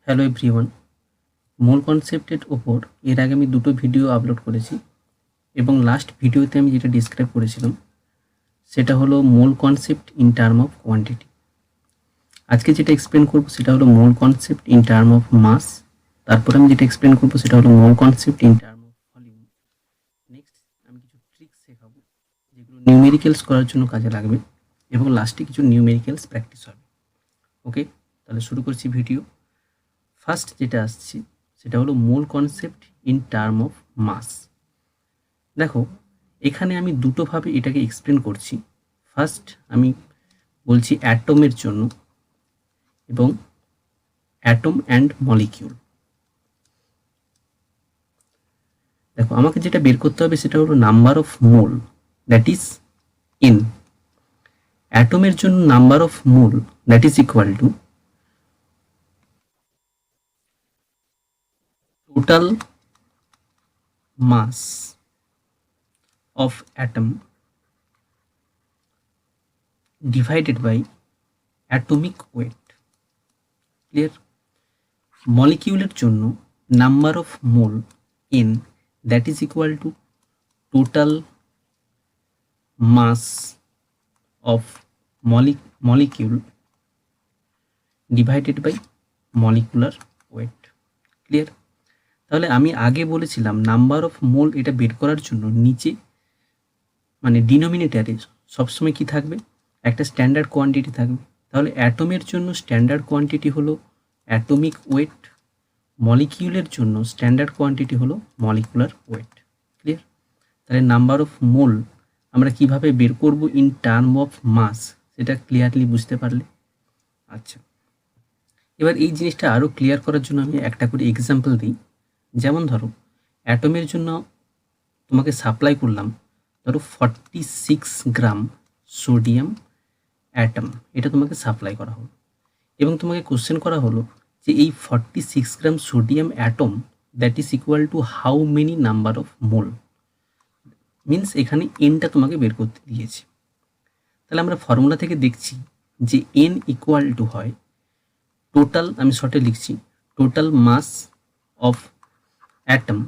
Hello everyone, মোল কনসেপ্টের ওপর এর আগে আমি দুটো ভিডিও আপলোড করেছি এবং লাস্ট ভিডিওতে আমি যেটা ডিসক্রাইব করেছিলাম সেটা হলো mole concept in term of quantity. আজকে যেটা এক্সপ্লেন করব সেটা হলো mole concept in term of mass. তারপর আমি যেটা এক্সপ্লেন করব সেটা হলো mole concept in term of volume. Next আমি কিছু ট্রিক্স শেখাবো যেগুলো নিউমেরিক্যালস করার জন্য কাজে লাগবে এবং লাস্টে কিছু নিউমেরিক্যালস প্র্যাকটিস হবে। ওকে, তাহলে শুরু করছি ভিডিও। ফার্স্ট যেটা আসছে সেটা হলো mole concept in term of mass. দেখো, এখানে আমি দুটোভাবে এটাকে এক্সপ্লেন করছি। ফার্স্ট আমি বলছি অ্যাটমের জন্য এবং অ্যাটম অ্যান্ড মলিকিউল। দেখো, আমাকে যেটা বের করতে হবে সেটা হলো number of mole, that is n. অ্যাটমের জন্য number of mole that is equal to total mass of atom divided by atomic weight. Clear? মলিকিউলের জন্য number of mole n that is equal to total mass of molecule divided by molecular weight. Clear? তাহলে আমি আগে বলেছিলাম number of মোল এটা বের করার জন্য নিচে মানে ডিনোমিনেটারে সবসময় কি থাকবে, একটা স্ট্যান্ডার্ড কোয়ান্টিটি থাকবে। তাহলে অ্যাটমের জন্য স্ট্যান্ডার্ড কোয়ান্টিটি হলো অ্যাটমিক ওয়েট, মলিকিউলের জন্য স্ট্যান্ডার্ড কোয়ান্টিটি হলো মলিকুলার ওয়েট। ক্লিয়ার? তাহলে নাম্বার অফ মোল আমরা কিভাবে বের করব ইন টার্ম অফ মাস সেটা ক্লিয়ারলি বুঝতে পারলে। আচ্ছা, এবার এই জিনিসটা আরও ক্লিয়ার করার জন্য আমি একটা করে এক্সাম্পল দিই। যেমন ধরো, অ্যাটমের জন্য তোমাকে সাপ্লাই করলাম ধরো 46 গ্রাম সোডিয়াম অ্যাটম, এটা তোমাকে সাপ্লাই করা হলো এবং তোমাকে কোশ্চেন করা হলো যে এই 46 gram sodium atom that is equal two how many number of mole. Means এখানে এনটা তোমাকে বের করতে দিয়েছে। তাহলে আমরা ফর্মুলা থেকে দেখছি যে এন ইকুয়াল টু হয় টোটাল, আমি শর্টে লিখছি, total mass of atom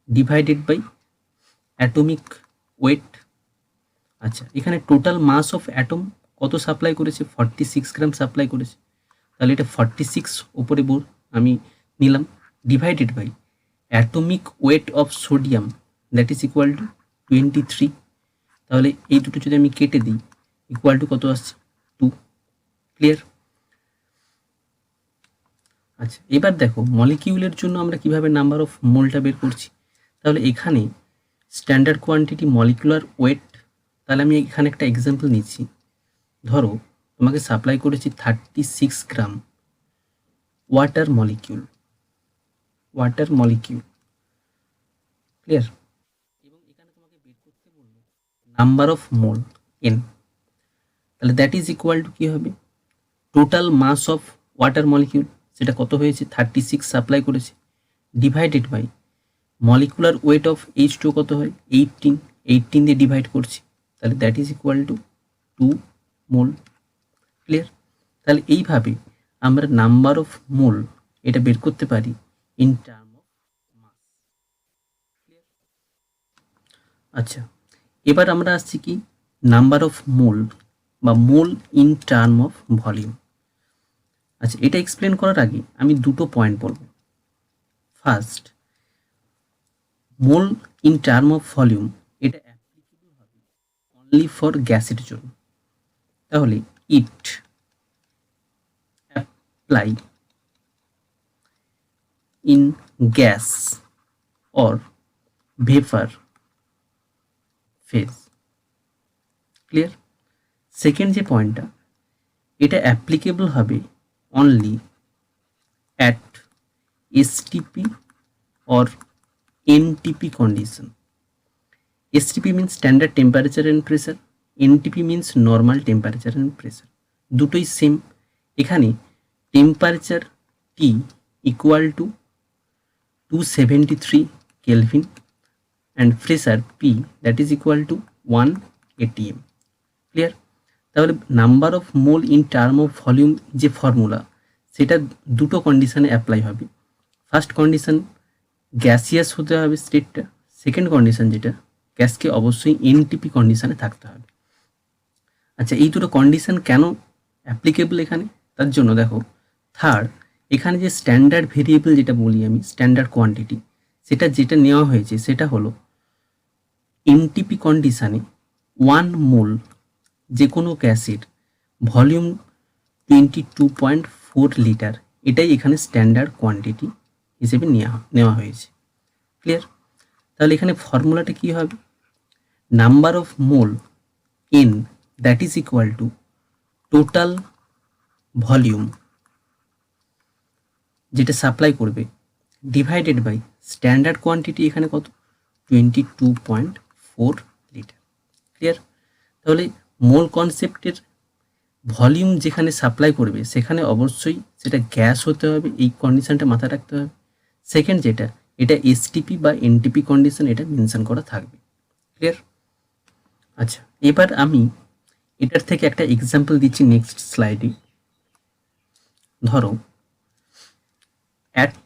divided by atomic weight. আচ্ছা, এখানে টোটাল মাস অফ অ্যাটম কত সাপ্লাই করেছে? 46 গ্রাম সাপ্লাই করেছে। তাহলে এটা 46 ওপরে আমি নিলাম, divided by atomic weight of sodium that is equal to 23। তাহলে এই দুটো যদি আমি কেটে দিই ইকুয়াল টু কত আসছে? 2। ক্লিয়ার? আচ্ছা, এবার দেখো মলিকিউলের জন্য আমরা কিভাবে নাম্বার অফ মোলটা বের করছি। তাহলে এখানে স্ট্যান্ডার্ড কোয়ান্টিটি মলিকুলার ওয়েট। তাহলে আমি এখানে একটা এক্সাম্পল নিচ্ছি। ধরো তোমাকে সাপ্লাই করেছি 36 গ্রাম ওয়াটার মলিকিউল। ক্লিয়ার? এবং এখানে তোমাকে বের করতে বলবো নাম্বার অফ মোল এন। তাহলে দ্যাট ইজ ইকুয়াল টু কি হবে? Total mass of water molecule, সেটা কত হয়েছে? 36 সাপ্লাই করেছে, divided by molecular weight of H2 কত হয়? 18 দিয়ে ডিভাইড করছি, তাহলে that is equal to 2 mole. Clear? তাহলে এইভাবে আমরা নাম্বার অফ মোল এটা বের করতে পারি in term of mass. Clear? আচ্ছা, এবার আমরা আসছি কি নাম্বার অফ মোল বা mole in term of volume. আচ্ছা, এটা এক্সপ্লেন করার আগে আমি দুটো পয়েন্ট বলবো। First, mole in term of volume এটা অ্যাপ্লিকেবল হবে অনলি ফর গ্যাসের জন্য। তাহলে it apply in gas or vapour phase. Clear? Second যে পয়েন্টটা, এটা অ্যাপ্লিকেবল হবে only at STP or NTP condition. STP means standard temperature and pressure, NTP means normal temperature and pressure. দুটোই same. এখানে temperature T equal to 273 kelvin and pressure P that is equal to 1 atm। Clear? তাহলে number of mole in term of volume যে formula সেটা দুটো কন্ডিশনে apply হবে। First condition gaseous হতে হবে স্টেটটা, সেকেন্ড কন্ডিশন যেটা গ্যাসকে অবশ্যই এনটিপি কন্ডিশনে থাকতে হবে। আচ্ছা, এই দুটো কন্ডিশন কেন অ্যাপ্লিকেবল এখানে? তার জন্য দেখো, থার্ড, এখানে যে স্ট্যান্ডার্ড ভেরিয়েবল যেটা বলি আমি, স্ট্যান্ডার্ড কোয়ান্টিটি, সেটা যেটা নেওয়া হয়েছে সেটা হলো এনটিপি কন্ডিশনে 1 মোল যে কোনো গ্যাসের ভলিউম 22.4 লিটার, এটাই এখানে স্ট্যান্ডার্ড কোয়ান্টিটি হিসেবে নেওয়া হয়েছে। ক্লিয়ার? তাহলে এখানে ফর্মুলাটা কী হবে? Number of mole in that is equal to total volume যেটা সাপ্লাই করবে ডিভাইডেড বাই স্ট্যান্ডার্ড কোয়ান্টিটি, এখানে কত? 22.4 লিটার। ক্লিয়ার? তাহলে মোল কনসেপ্টের ভলিউম যেখানে সাপ্লাই করবে সেখানে অবশ্যই সেটা গ্যাস হতে হবে, এই কন্ডিশনটা মাথায় রাখতে হবে। সেকেন্ড যেটা, এটা এসটিপি বা এনটিপি কন্ডিশন, এটা মেনশন করা থাকবে। ক্লিয়ার? আচ্ছা, এবার আমি এটার থেকে একটা এক্সাম্পল দিচ্ছি নেক্সট স্লাইডে। ধরো অ্যাট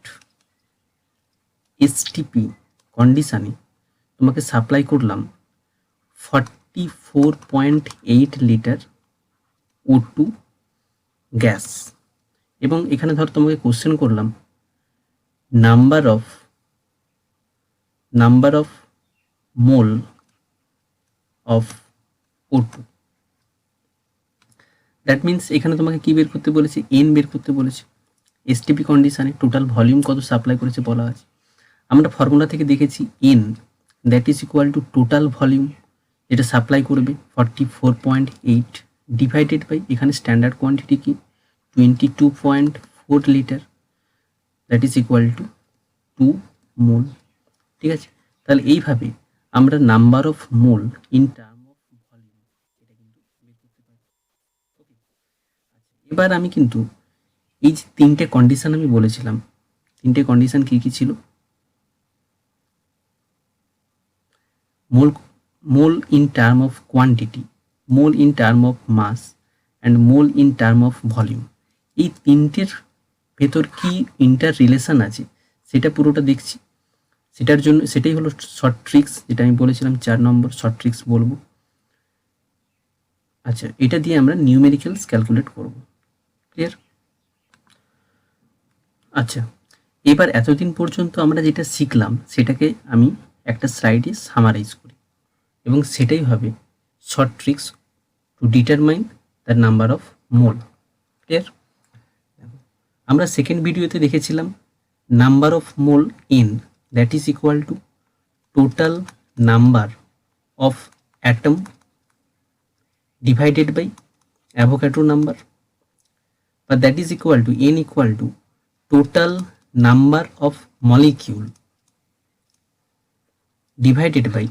এসটিপি কন্ডিশনে তোমাকে সাপ্লাই করলাম 44.8 লিটার O2 গ্যাস, এবং এখানে ধর তোমাকে কোশ্চেন করলাম number of mole of O2। That means এখানে তোমাকে কি বের করতে বলেছে? এন বের করতে বলেছে। এসটিপি কন্ডিশনে টোটাল ভলিউম কত সাপ্লাই করেছে বলা আছে। আমরা ফর্মুলা থেকে দেখেছি N that is equal to total volume যেটা সাপ্লাই করবে 44.8 ডিভাইডেড বাই এখানে স্ট্যান্ডার্ড কোয়ান্টিটি কি 22.4 litre, that is equal to 2 মোল। ঠিক আছে? তাহলে এইভাবে আমরা number of mole in term of volume এটা কিন্তু বের করতে পারি। ওকে, এবার আমি কিন্তু এই যে তিনটে কন্ডিশন আমি বলেছিলাম, তিনটে কন্ডিশন কি কি ছিল? Mole in term of quantity, mole in term of mass and mole in term of volume. এই তিনটের ভেতর কি ইন্টার রিলেশন আছে সেটা পুরোটা দেখছি। সেটার জন্য সেটাই হলো শর্ট ট্রিক্স, যেটা আমি বলেছিলাম 4 নম্বর শর্ট ট্রিক্স বলবো। আচ্ছা, এটা দিয়ে আমরা নিউমেরিক্যালস ক্যালকুলেট করব। ক্লিয়ার? আচ্ছা, এবার এতদিন পর্যন্ত আমরা যেটা শিখলাম সেটাকে আমি একটা স্লাইডে সামারাইজ করি, এবং সেটাই হবে short tricks to determine the number of mole. Clear? আমরা সেকেন্ড ভিডিওতে দেখেছিলাম number of mole in that is equal to total number of atom divided by Avogadro number, বা that is equal to n equal to total number of molecule divided by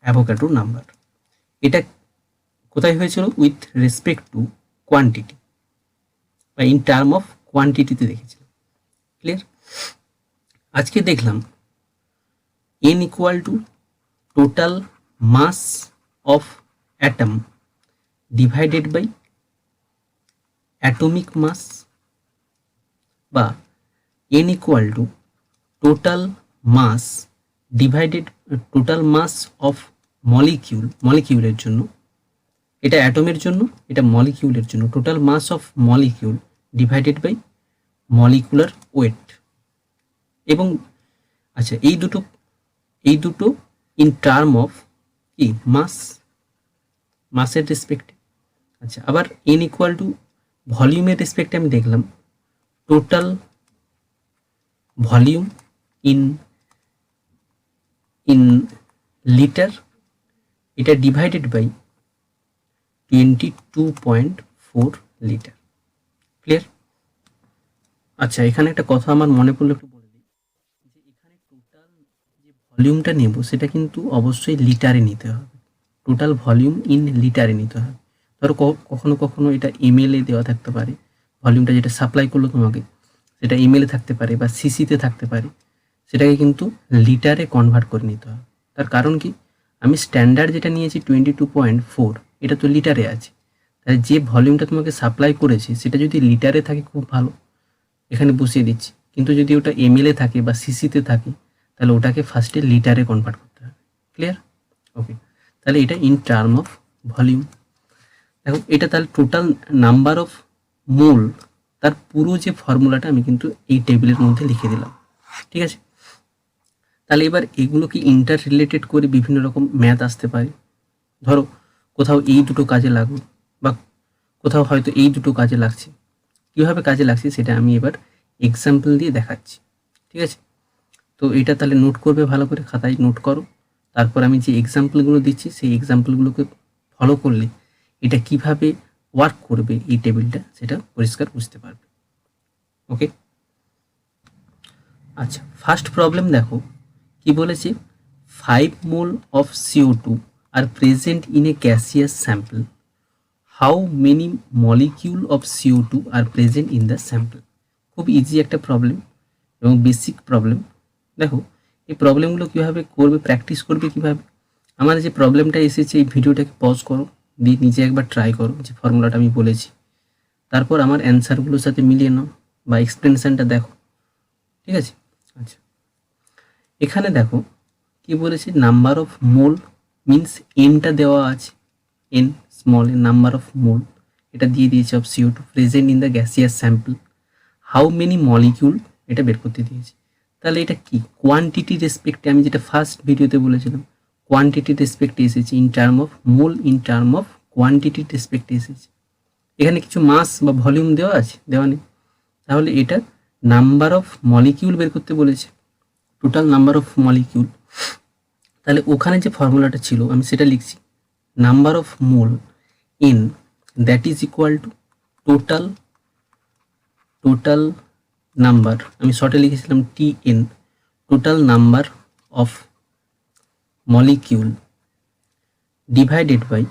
Avogadro number. এটা কোথায় হয়েছিল? With respect to quantity বা in term of কোয়ান্টিটিতে দেখেছিলাম। Clear? আজকে দেখলাম n equal to total mass of atom divided by atomic mass, বা n equal to total mass divided total mass of মলিকিউলের জন্য, এটা অ্যাটমের জন্য, এটা মলিকিউলের জন্য, total mass of molecule divided by molecular weight. এবং আচ্ছা, এই দুটো ইন টার্ম অফ কি মাসের রেসপেক্টে। আচ্ছা, আবার এন ইকুয়াল টু ভলিউমের রেসপেক্টে আমি দেখলাম টোটাল ভলিউম ইন লিটার, এটা ডিভাইডেড বাই 22.4 লিটার। ক্লিয়ার? আচ্ছা, এখানে একটা কথা আমার মনে পড়লো, একটু বলে দিই যে এখানে টোটাল যে ভলিউমটা নেব সেটা কিন্তু অবশ্যই লিটারে নিতে হবে। টোটাল ভলিউম ইন লিটারে নিতে হবে। ধরো কখনো কখনো এটা এমএলএ দেওয়া থাকতে পারে, ভলিউমটা যেটা সাপ্লাই করলো তোমাকে সেটা এমএলএ থাকতে পারে বা সিসিতে থাকতে পারে, সেটাকে কিন্তু লিটারে কনভার্ট করে নিতে হবে। তার কারণ কি, আমি স্ট্যান্ডার্ড যেটা নিয়েছি 22.4, এটা তো লিটারে আছে, তাই যে ভলিউমটা তোমাকে সাপ্লাই করেছে সেটা যদি লিটারে থাকে খুব ভালো, এখানে বসিয়ে দিচ্ছি। কিন্তু যদি ওটা ml এ থাকে বা সিসিতে থাকে তাহলে ওটাকে ফার্স্টে লিটারে কনভার্ট করতে হবে। ক্লিয়ার? ওকে, তাহলে এটা ইন টার্ম অফ ভলিউম। দেখো এটা তাহলে টোটাল নাম্বার অফ মোল, তার পুরো যে ফর্মুলাটা আমি কিন্তু এই টেবিলের মধ্যে লিখে দিলাম। ঠিক আছে, তাহলে এবার এগুলো কি ইন্টার রিলেটেড করে বিভিন্ন রকম ম্যাথ আসতে পারে। ধরো কোথাও এই দুটো কাজে লাগলো বা কোথাও হয়তো এই দুটো কাজে লাগছে, কীভাবে কাজে লাগছে সেটা আমি এবার এক্সাম্পল দিয়ে দেখাচ্ছি। ঠিক আছে, তো এটা তাহলে নোট করবে, ভালো করে খাতায় নোট করো। তারপর আমি যে এক্সাম্পলগুলো দিচ্ছি সেই এক্সাম্পলগুলোকে ফলো করলে এটা কিভাবে ওয়ার্ক করবে এই টেবিলটা সেটা পরিষ্কার বুঝতে পারবে। ওকে, আচ্ছা ফার্স্ট প্রবলেম দেখো কি বলেছে, 5 mole of CO2 are present in a gaseous sample, how many molecule of CO2 are present in the sample. খুব ইজি একটা প্রবলেম এবং বেসিক প্রবলেম। দেখো এই প্রবলেমগুলো কীভাবে করবে, প্র্যাকটিস করবে কীভাবে। আমার যে প্রবলেমটা এসেছে এই ভিডিওটাকে পজ করো, দিয়ে নিজে একবার ট্রাই করো যে ফর্মুলাটা আমি বলেছি, তারপর আমার অ্যান্সারগুলোর সাথে মিলিয়ে নাও বা এক্সপ্লেনেশনটা দেখো। ঠিক আছে, আচ্ছা এখানে দেখো কি বলেছে, নাম্বার অফ মোল মিনস এনটা দেওয়া আছে, N small N number of মোল এটা দিয়ে দিয়েছে of CO2 present in the gaseous sample, how many molecule এটা বের করতে দিয়েছে। তাহলে এটা কি কোয়ান্টিটি রেসপেক্টে, আমি যেটা ফার্স্ট ভিডিওতে বলেছিলাম কোয়ান্টিটি রেসপেক্টে এসেছে, in term of mole in term of quantity রেসপেক্টে এসেছে। এখানে কিছু মাস বা ভলিউম দেওয়া আছে, দেওয়া নেই। তাহলে এটা নাম্বার অফ মলিকিউল বের করতে বলেছে, টোটাল নাম্বার অফ মলিকিউল। তাহলে ওখানে যে ফর্মুলাটা ছিল আমি সেটা লিখছি, number of mole in that is equal to total number, আমি শর্টে লিখেছিলাম TN, total number of molecule divided by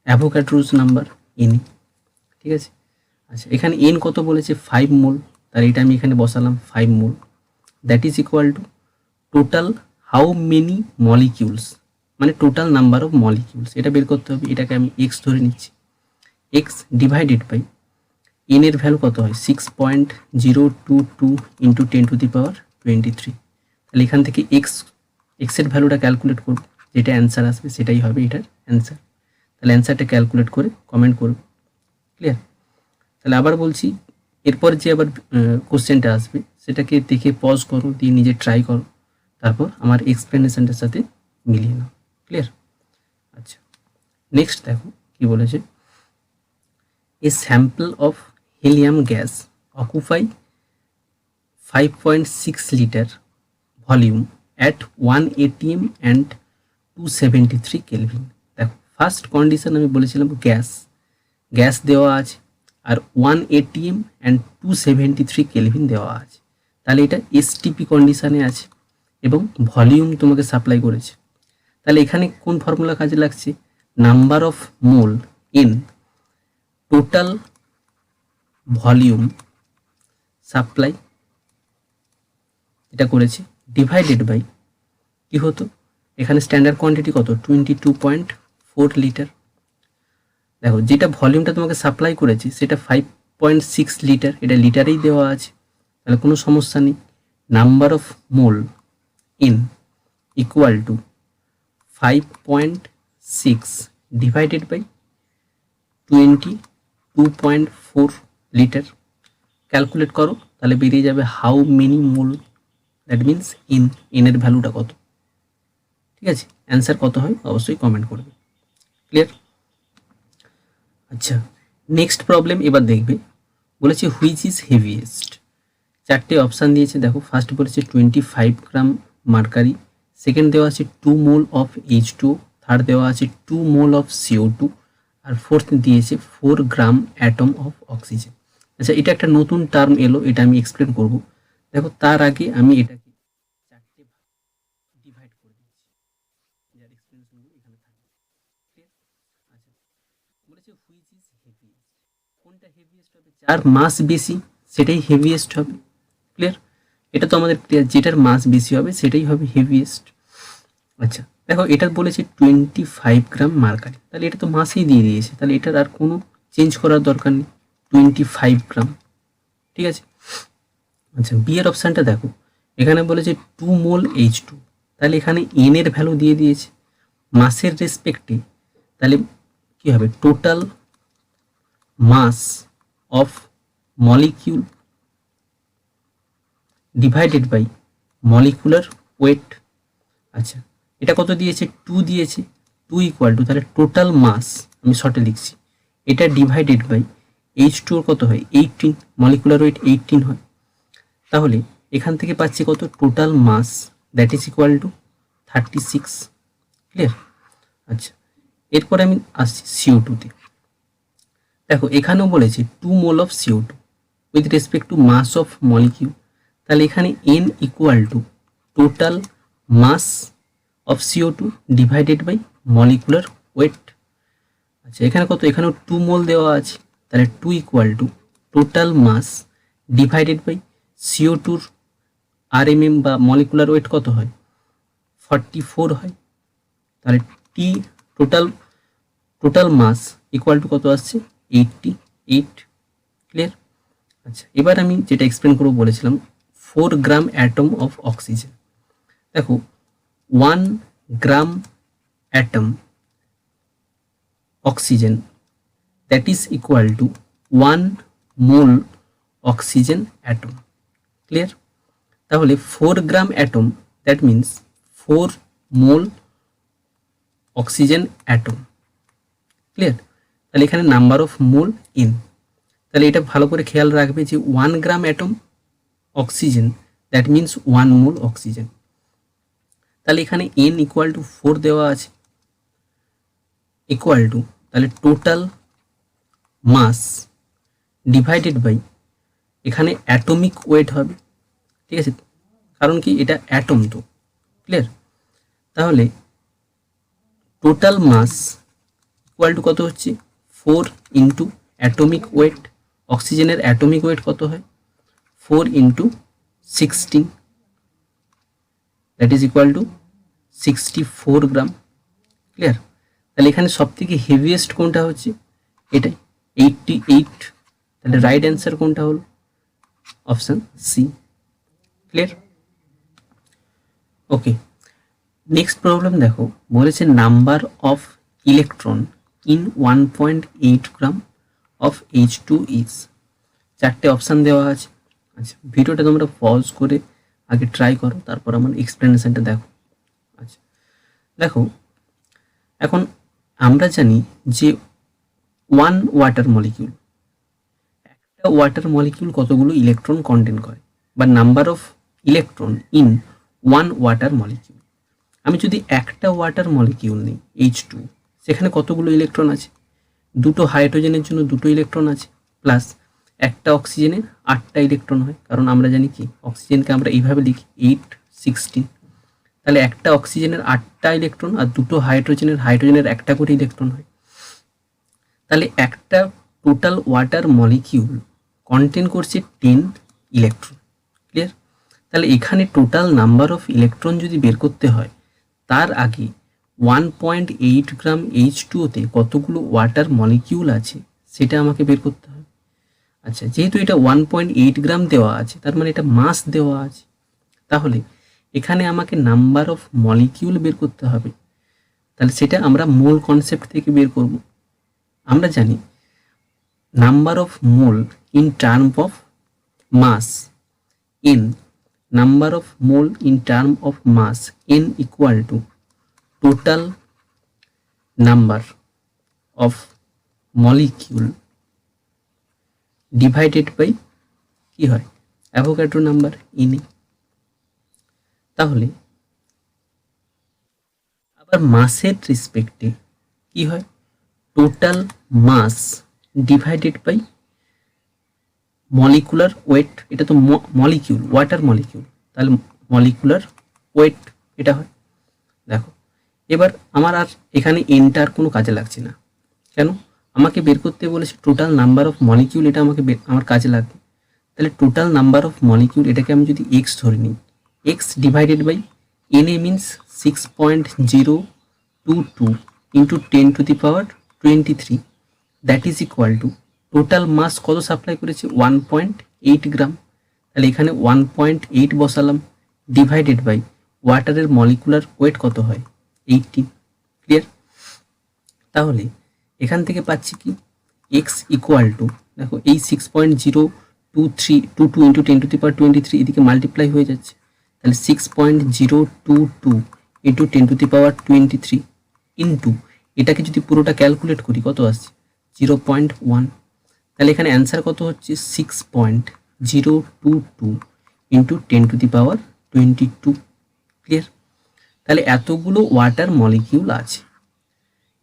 Avogadro's number n. ঠিক আছে, আচ্ছা এখানে এন কত বলেছে 5 মোল, তাহলে এটা আমি এখানে বসালাম 5 mole, that is equal to total how many molecules, মানে টোটাল নাম্বার অফ মলিকিউলস এটা বের করতে হবে। এটাকে আমি এক্স ধরে নিচ্ছি, এক্স ডিভাইডেড বাই এন এর ভ্যালু কত হয় 6.022 ইন্টু 10⁻23। তাহলে এখান থেকে এক্সের ভ্যালুটা ক্যালকুলেট করব, যেটা অ্যান্সার আসবে সেটাই হবে এটার অ্যান্সার। তাহলে অ্যান্সারটা ক্যালকুলেট করে কমেন্ট করব। ক্লিয়ার? তাহলে আবার বলছি, এরপর যে আবার কোশ্চেনটা আসবে সেটাকে দেখে পজ করো, দিয়ে নিজে ট্রাই করো, তারপর আমার এক্সপ্লেনেশনটার সাথে মিলিয়ে নাও। ক্লিয়ার? আচ্ছা নেক্সট দেখো কি বলেছে, এ sample of helium gas occupy 5.6 liter volume at 1 atm and 273 Kelvin। দেখো ফার্স্ট কন্ডিশন আমি বলেছিলাম গ্যাস দেওয়া আছে আর 1 atm and 273 Kelvin দেওয়া আছে, তাহলে এটা STP কন্ডিশনে আছে এবং ভলিউম তোমাকে সাপ্লাই করেছে। তাহলে এখানে কোন ফর্মুলা কাজে লাগছে, number of mole in total volume supply এটা করেছে, ডিভাইডেড বাই কি হতো, এখানে স্ট্যান্ডার্ড কোয়ান্টিটি কত 22.4 লিটার। দেখো যেটা ভলিউমটা তোমাকে সাপ্লাই করেছে সেটা 5.6 লিটার, এটা লিটারেই দেওয়া আছে, তাহলে কোনো সমস্যা নেই। Number of mole in equal to 5.6 divided by 22.4 litre, calculate করো, তাহলে বেরিয়ে যাবে how many mole, that means এনের ভ্যালুটা কত। ঠিক আছে, অ্যান্সার কত হয় অবশ্যই কমেন্ট করবে। ক্লিয়ার? আচ্ছা নেক্সট প্রবলেম এবার দেখবে, বলেছে হুইচ ইজ হেভিয়েস্ট। চারটে অপশান দিয়েছে, দেখো ফার্স্ট বলেছে 25 গ্রাম মার্কারি, সেকেন্ড দেওয়া আছে 2 মোল অফ H2, থার্ড দেওয়া আছে 2 mole of CO2, R fourth দিয়েছে 4 গ্রাম অ্যাটম অফ অক্সিজেন। আচ্ছা এটা একটা নতুন টার্ম এলো, এটা আমি এক্সপ্লেন করব। দেখো তার আগে আমি এটাকে চারটে ডিভাইড করে দিচ্ছি, যার এক্সপ্লেনেশনগুলো এখানে থাকবে। ক্লিয়ার? আচ্ছা বলেছে হুইচ ইজ হেভিয়েস্ট, কোনটা হেভিয়েস্ট হবে, যার মাস বেশি সেটাই হেভিয়েস্ট হবে। ক্লিয়ার? এটা তো আমাদের ক্লিয়ার, যেটার মাস বেশি হবে সেটাই হবে হেভিয়েস্ট। আচ্ছা দেখো এটা বলেছে 25 গ্রাম মার্কারি, তাহলে এটা তো মাসেই দিয়ে দিয়েছে, তাহলে এটার আর কোনো চেঞ্জ করার দরকার নেই, 25 গ্রাম। ঠিক আছে। আচ্ছা, বি এর অপশানটা দেখো, এখানে বলেছে 2 মোল H2, তাহলে এখানে এন এর ভ্যালু দিয়ে দিয়েছে মাসের রেসপেক্টে, তাহলে কি হবে, total mass of molecule divided by molecular weight. আচ্ছা, এটা কত দিয়েছে, 2 দিয়েছে, 2 ইকুয়াল টু, তাহলে টোটাল মাস আমি শর্টে লিখছি, এটা ডিভাইডেড বাই H2 কত হয় 18, মলিকুলার ওয়েট 18 হয়, তাহলে এখান থেকে পাচ্ছি কত, total mass that is equal to 36। Clear? আচ্ছা, এরপরে আমি আসছি CO2তে। দেখো এখানেও বলেছে 2 mole of CO2 with respect to mass of molecule, তাহলে এখানে n equal to total mass of CO2 divided by molecular weight. আচ্ছা, এখানে কত, এখানেও 2 মোল দেওয়া আছে, তাহলে 2 equal to total mass divided by CO2র RMM বা মলিকুলার ওয়েট কত হয়, 44 হয়, তাহলে T total mass equal to কত আসছে, 88। ক্লিয়ার? আচ্ছা, এবার আমি যেটা এক্সপ্লেন করবো বলেছিলাম 4 গ্রাম অ্যাটম অফ অক্সিজেন। দেখো 1 gram atom oxygen that is equal to 1 mole oxygen atom. Clear? তাহলে 4 gram atom that means 4 mole oxygen atom. Clear? তাহলে এখানে নাম্বার অফ মোল n, তাহলে এটা ভালো করে খেয়াল রাখবে যে 1 gram atom oxygen that means 1 mole oxygen, তাহলে এখানে n ইকুয়াল টু 4 দেওয়া আছে, ইকুয়াল টু, তাহলে টোটাল মাস ডিভাইডেড বাই, এখানে অ্যাটমিক ওয়েট হবে। ঠিক আছে, কারণ কি এটা অ্যাটম তো। ক্লিয়ার? তাহলে টোটাল মাস ইকুয়াল টু কত হচ্ছে, 4 ইন্টু অ্যাটমিক ওয়েট, অক্সিজেনের অ্যাটমিক ওয়েট কত হয়, 4 into 16 that is equal two 64 gram. Clear? তাহলে এখানে সব থেকে হেভিয়েস্ট কোনটা হচ্ছে, এটাই 88, তাহলে রাইট অ্যান্সার কোনটা হলো, option C. Clear? Okay, next problem দেখো, বলেছে number of electron in 1.8 gram of H2 is, 4টে অপশান দেওয়া আছে। আচ্ছা, ভিডিওটা তোমরা পজ করে আগে ট্রাই করো, তারপর আমার এক্সপ্লেনেশনটা দেখো। আচ্ছা, দেখো এখন আমরা জানি যে 1 ওয়াটার মলিকিউল, একটা ওয়াটার মলিকিউল কতগুলো ইলেকট্রন কন্টেন করে, বা number of electron in 1 water molecule. আমি যদি একটা ওয়াটার মলিকিউল নিই H2, সেখানে কতগুলো ইলেকট্রন আছে, 2টো হাইড্রোজেনের জন্য 2টো ইলেকট্রন আছে, প্লাস একটা অক্সিজেনের 8টা ইলেকট্রন হয়, কারণ আমরা জানি কি অক্সিজেনকে আমরা এইভাবে লিখি 8 16, তাহলে একটা অক্সিজেনের 8টা ইলেকট্রন আর 2টো হাইড্রোজেনের একটা করে ইলেকট্রন হয়, তাহলে একটা টোটাল ওয়াটার মলিকিউল কন্টেন করছে 10 ইলেকট্রন। ক্লিয়ার? তাহলে এখানে টোটাল নাম্বার অফ ইলেকট্রন যদি বের করতে হয়, তার আগে 1.8 গ্রাম H2ওতে কতগুলো ওয়াটার মলিকিউল আছে সেটা আমাকে বের করতে হবে। আচ্ছা, যেহেতু এটা 1.8 গ্রাম দেওয়া আছে, তার মানে এটা মাস দেওয়া আছে, তাহলে এখানে আমাকে নাম্বার অফ মলিকিউল বের করতে হবে, তাহলে সেটা আমরা মোল কনসেপ্ট থেকে বের করব। আমরা জানি number of mole in term of mass n, number of mole in term of mass n equal to total number of molecule divided by কি হয়, অ্যাভোগাড্রো নাম্বার Na। তাহলে আবার মাসের রেসপেক্টে কি হয়, total mass divided by molecular weight, এটা তো মলিকিউল, ওয়াটার মলিকিউল, তাহলে মলিকুলার ওয়েট এটা হয়। দেখো এবার আমার আর এখানে এনটার কোনো কাজে লাগছে না, কেন, আমাকে বের করতে বলেছে টোটাল নাম্বার অফ মলিকিউল, এটা আমাকে আমার কাজে লাগবে। তাহলে টোটাল নাম্বার অফ মলিকিউল এটাকে আমি যদি এক্স ধরে নিই, x divided by Na means 6.022 into 10⁻23, that is equal to total mass কত সাপ্লাই করেছে, 1.8 8 গ্রাম। তাহলে এখানে 1.8 বসালাম, ডিভাইডেড বাই ওয়াটারের মলিকুলার ওয়েট কত হয়, 18। ক্লিয়ার? তাহলে এখান থেকে পাচ্ছি কি, এক্স ইকুয়াল টু, দেখো এই 6.02322 ইন্টু 10⁻23 এদিকে মাল্টিপ্লাই হয়ে যাচ্ছে, তাহলে 6.022 ইন্টু 10⁻23 ইন্টু এটাকে যদি পুরোটা ক্যালকুলেট করি কত আসছে, 0.1। তাহলে এখানে অ্যান্সার কত হচ্ছে, 6.022 ইন্টু 10⁻22। ক্লিয়ার? তাহলে এতগুলো ওয়াটার মলিকিউল আছে।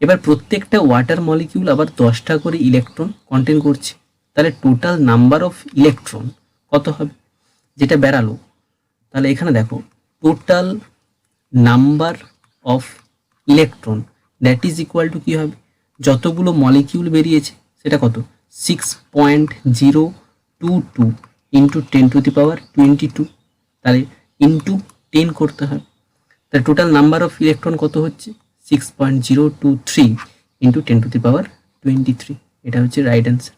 এবার প্রত্যেকটা ওয়াটার মলিকিউল আবার 10টা করে ইলেকট্রন কন্টেন করছে, তাহলে টোটাল নাম্বার অফ ইলেকট্রন কত হবে, যেটা বেরালো। তাহলে এখানে দেখো total number of electron that is equal to কী হবে, যতগুলো মলিকিউল বেরিয়েছে সেটা কত, 6.022 ইন্টু 10⁻22, তাহলে ইন্টু 10 করতে হবে। তাহলে টোটাল নাম্বার অফ ইলেকট্রন কত হচ্ছে, 6.023 ইন্টু 10⁻23। এটা হচ্ছে রাইট অ্যান্সার।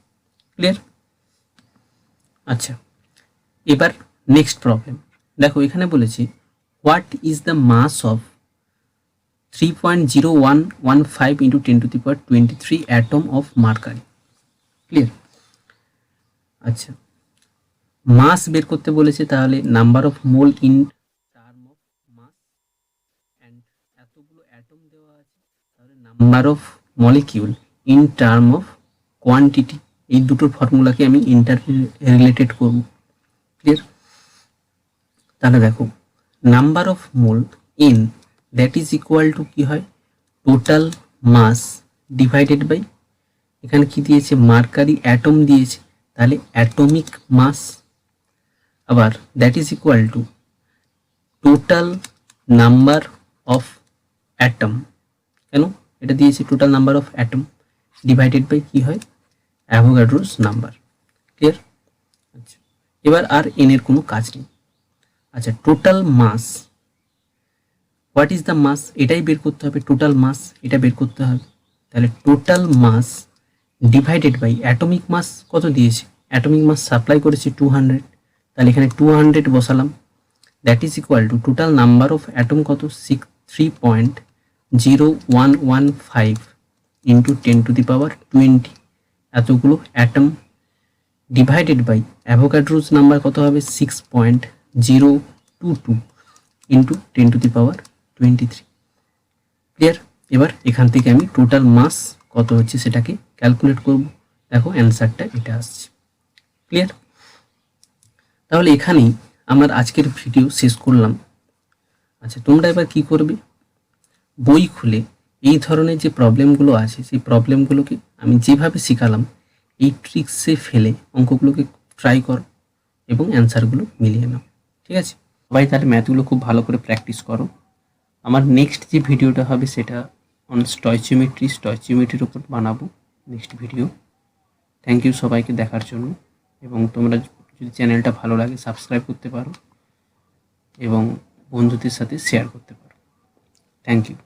ক্লিয়ার? আচ্ছা, এবার নেক্সট প্রবলেম দেখো, এখানে বলেছি what is the mass of 3.0115 into 10⁻23 atom of mercury. Clear? আচ্ছা, মাস বের করতে বলেছে, তাহলে number of mole in term of mass, and এতগুলো অ্যাটম দেওয়া আছে, তাহলে number of molecule in term of quantity, এই দুটোর ফর্মুলাকে আমি ইন্টার রিলেটেড করব। ক্লিয়ার? তাহলে দেখো number of mole in that is equal to কী হয়, টোটাল মাস ডিভাইডেড বাই, এখানে কি দিয়েছে, মার্কারি অ্যাটম দিয়েছে, তাহলে অ্যাটমিক মাস, আবার that is equal to total number of atom, কেন এটা দিয়েছে total number of atom divided by কী হয়, অ্যাভোগাড্রোস নাম্বার। ক্লিয়ার? আচ্ছা, এবার আর এন এর কোনো কাজ নেই। আচ্ছা, total mass, what is the mass, এটাই বের করতে হবে, টোটাল মাস এটা বের করতে হবে। তাহলে total mass divided by atomic mass কত দিয়েছে, অ্যাটমিক মাস সাপ্লাই করেছে 200, তাহলে এখানে 200 বসালাম, that is equal to total number of atom কত, 3.0115 ইন্টু 10⁻20, এতগুলো atom divided by Avogadro's number কত হবে, 6.022 ইন্টু 10⁻23। ক্লিয়ার? এবার এখান থেকে আমি টোটাল মাস কত হচ্ছে সেটাকে ক্যালকুলেট করব। দেখো অ্যান্সারটা এটা আসছে। ক্লিয়ার? তাহলে এখানেই আমার আজকের ভিডিও শেষ করলাম। আচ্ছা, তোমরা এবার কি করবে, বই খুলে এই ধরনের যে প্রবলেমগুলো আছে সেই প্রবলেমগুলোকে আমি যেভাবে শেখালাম এই ট্রিক্সে ফেলে অঙ্কগুলোকে ট্রাই করো এবং অ্যান্সারগুলো মিলিয়ে নাও। ঠিক আছে সবাই? তাহলে ম্যাথগুলো খুব ভালো করে প্র্যাকটিস করো। আমার নেক্সট যে ভিডিওটা হবে সেটা অন স্টয়চিওমেট্রির উপর বানাবো নেক্সট ভিডিও। থ্যাংক ইউ সবাইকে দেখার জন্য, এবং তোমরা যদি চ্যানেলটা ভালো লাগে সাবস্ক্রাইব করতে পারো এবং বন্ধুদের সাথে শেয়ার করতে পারো। Thank you.